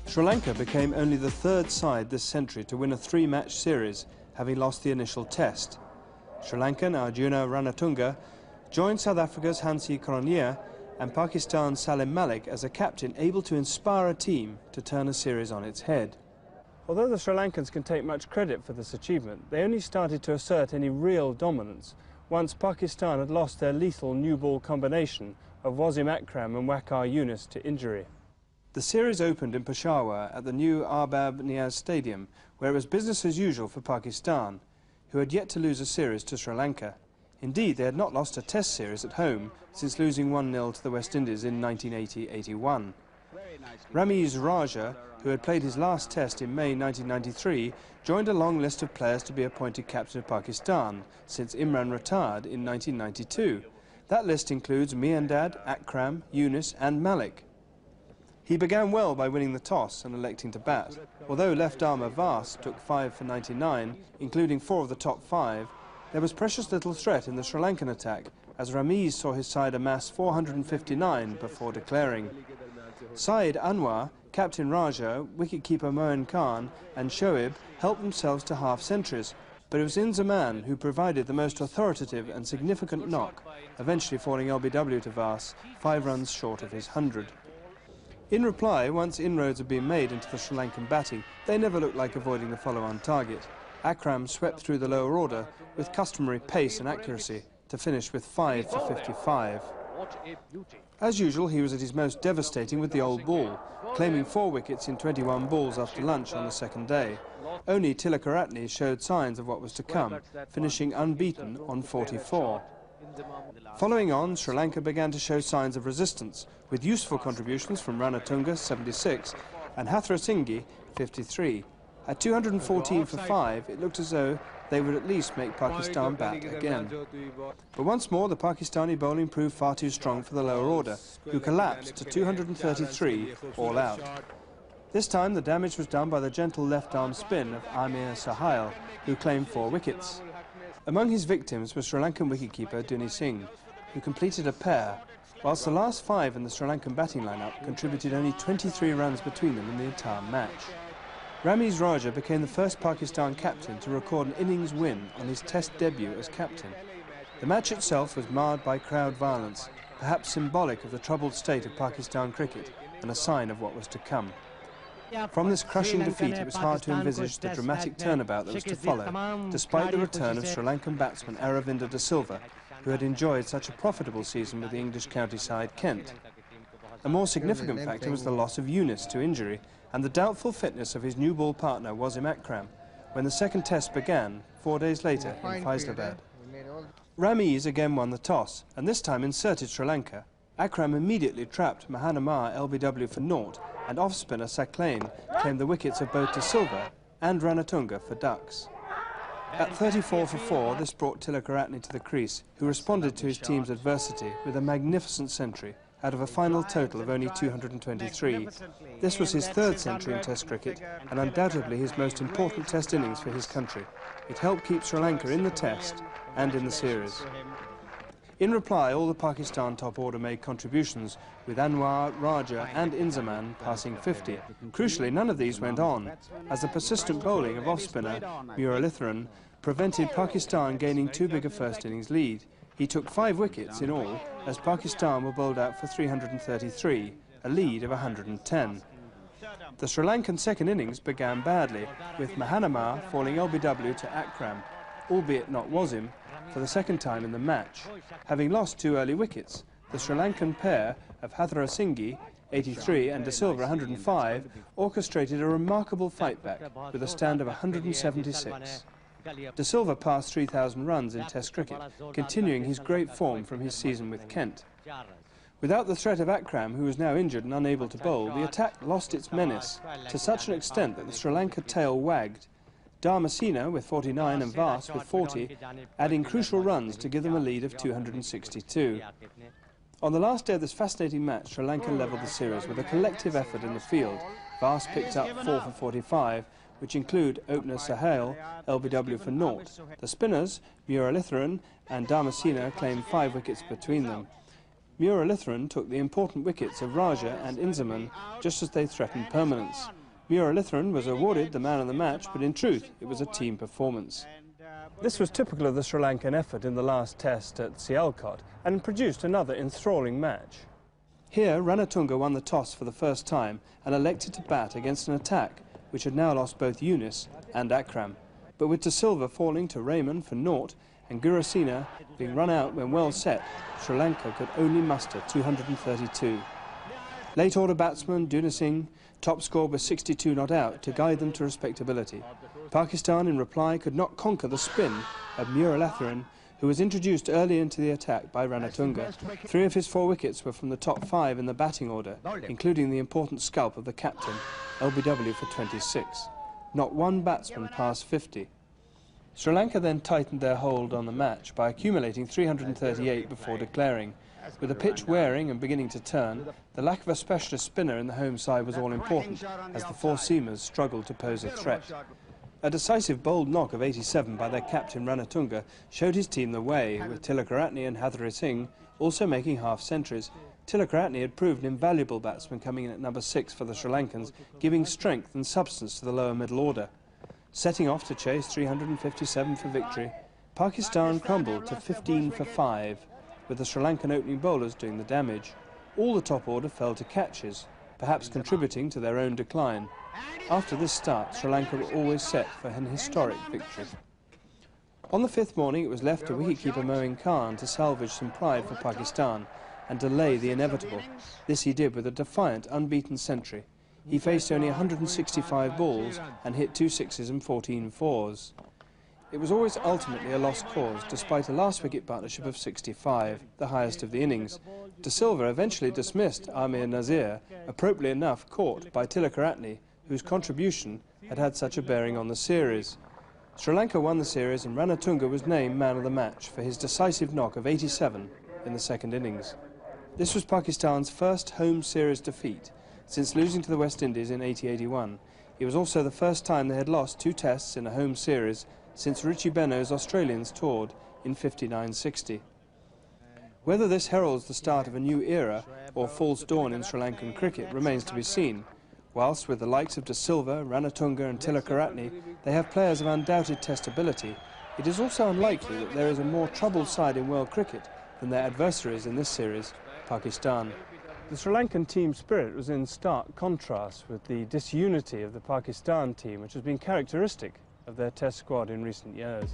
Sri Lanka became only the third side this century to win a three-match series, having lost the initial test. Sri Lankan Arjuna Ranatunga joined South Africa's Hansi Cronje and Pakistan's Salim Malik as a captain able to inspire a team to turn a series on its head. Although the Sri Lankans can take much credit for this achievement, they only started to assert any real dominance once Pakistan had lost their lethal new ball combination of Wasim Akram and Waqar Younis to injury. The series opened in Peshawar at the new Arbab Niaz Stadium, where it was business as usual for Pakistan, who had yet to lose a series to Sri Lanka. Indeed, they had not lost a test series at home since losing 1-0 to the West Indies in 1980-81. Ramiz Raja, who had played his last test in May 1993, joined a long list of players to be appointed captain of Pakistan since Imran retired in 1992. That list includes Miandad, Akram, Younis and Malik. He began well by winning the toss and electing to bat. Although left-armer Vas took 5 for 99, including 4 of the top 5, there was precious little threat in the Sri Lankan attack, as Ramiz saw his side amass 459 before declaring. Syed Anwar, captain Raja, wicket-keeper Moin Khan and Shoaib helped themselves to half-centuries, but it was Inzaman who provided the most authoritative and significant knock, eventually falling LBW to Vas, 5 runs short of his 100. In reply, once inroads had been made into the Sri Lankan batting, they never looked like avoiding the follow-on target. Akram swept through the lower order with customary pace and accuracy to finish with 5 for 55. As usual, he was at his most devastating with the old ball, claiming 4 wickets in 21 balls after lunch on the second day. Only Tilakaratne showed signs of what was to come, finishing unbeaten on 44. Following on, Sri Lanka began to show signs of resistance, with useful contributions from Ranatunga, 76, and Hathrasinghe, 53. At 214 for 5, it looked as though they would at least make Pakistan bat again. But once more, the Pakistani bowling proved far too strong for the lower order, who collapsed to 233 all out. This time, the damage was done by the gentle left-arm spin of Amir Sohail, who claimed 4 wickets. Among his victims was Sri Lankan wicketkeeper Duni Singh, who completed a pair, whilst the last 5 in the Sri Lankan batting lineup contributed only 23 runs between them in the entire match. Ramiz Raja became the first Pakistan captain to record an innings win on his test debut as captain. The match itself was marred by crowd violence, perhaps symbolic of the troubled state of Pakistan cricket and a sign of what was to come. From this crushing defeat, it was hard to envisage the dramatic turnabout that was to follow, despite the return of Sri Lankan batsman Aravinda de Silva, who had enjoyed such a profitable season with the English county side Kent. A more significant factor was the loss of Younis to injury and the doubtful fitness of his new ball partner Wasim Akram when the second test began 4 days later in Faisalabad. Ramiz again won the toss and this time inserted Sri Lanka. Akram immediately trapped Mahanamar LBW for naught, and off-spinner Saklain claimed the wickets of both De Silva and Ranatunga for ducks. At 34 for 4, this brought Tilakaratne to the crease, who responded to his team's adversity with a magnificent century out of a final total of only 223. This was his 3rd century in Test cricket and undoubtedly his most important Test innings for his country. It helped keep Sri Lanka in the Test and in the series. In reply, all the Pakistan top order made contributions, with Anwar, Raja and Inzaman passing 50. Crucially, none of these went on, as the persistent bowling of off-spinner Muralitharan prevented Pakistan gaining too big a first innings lead. He took 5 wickets in all, as Pakistan were bowled out for 333, a lead of 110. The Sri Lankan second innings began badly, with Mahanamar falling LBW to Akram, albeit not Wasim, for the second time in the match. Having lost 2 early wickets, the Sri Lankan pair of Hathrasinghe, 83, and De Silva, 105, orchestrated a remarkable fight back with a stand of 176. De Silva passed 3,000 runs in Test cricket, continuing his great form from his season with Kent. Without the threat of Akram, who was now injured and unable to bowl, the attack lost its menace to such an extent that the Sri Lanka tail wagged. Dharmasena with 49 and Vas with 40, adding crucial runs to give them a lead of 262. On the last day of this fascinating match, Sri Lanka levelled the series with a collective effort in the field. Vas picked up 4 for 45, which include opener Sohail, LBW for naught. The spinners, Muralitharan and Dharmasena, claimed 5 wickets between them. Muralitharan took the important wickets of Raja and Inzaman just as they threatened permanence. Muralitharan was awarded the man of the match, but in truth it was a team performance. This was typical of the Sri Lankan effort in the last test at Sialkot and produced another enthralling match. Here, Ranatunga won the toss for the first time and elected to bat against an attack which had now lost both Yunis and Akram. But with De Silva falling to Raymond for naught and Gurasena being run out when well set, Sri Lanka could only muster 232. Late order batsman Duna Singh top scored with 62 not out to guide them to respectability. Pakistan in reply could not conquer the spin of Muralitharan, who was introduced early into the attack by Ranatunga. 3 of his 4 wickets were from the top 5 in the batting order, including the important scalp of the captain, LBW for 26. Not one batsman passed 50. Sri Lanka then tightened their hold on the match by accumulating 338 before declaring. With the pitch wearing and beginning to turn, the lack of a specialist spinner in the home side was all important, as the 4 seamers struggled to pose a threat. A decisive bold knock of 87 by their captain Ranatunga showed his team the way, with Tilakaratne and Hathari Singh also making half-centuries. Tilakaratne had proved an invaluable batsman coming in at number 6 for the Sri Lankans, giving strength and substance to the lower middle order. Setting off to chase 357 for victory, Pakistan crumbled to 15 for 5, with the Sri Lankan opening bowlers doing the damage. All the top order fell to catches, perhaps contributing to their own decline. After this start, Sri Lanka were always set for an historic victory. On the 5th morning, it was left to wicketkeeper Moin Khan to salvage some pride for Pakistan and delay the inevitable. This he did with a defiant, unbeaten century. He faced only 165 balls and hit 2 sixes and 14 fours. It was always ultimately a lost cause, despite a last-wicket partnership of 65, the highest of the innings. De Silva eventually dismissed Amir Nazir, appropriately enough caught by Tilakaratne, whose contribution had had such a bearing on the series. Sri Lanka won the series and Ranatunga was named man of the match for his decisive knock of 87 in the second innings. This was Pakistan's first home series defeat since losing to the West Indies in 1881. It was also the first time they had lost 2 tests in a home series since Richie Benaud's Australians toured in 59-60. Whether this heralds the start of a new era or false dawn in Sri Lankan cricket remains to be seen. Whilst with the likes of De Silva, Ranatunga and Tilakaratne they have players of undoubted test ability, it is also unlikely that there is a more troubled side in world cricket than their adversaries in this series, Pakistan. The Sri Lankan team spirit was in stark contrast with the disunity of the Pakistan team, which has been characteristic of their test squad in recent years.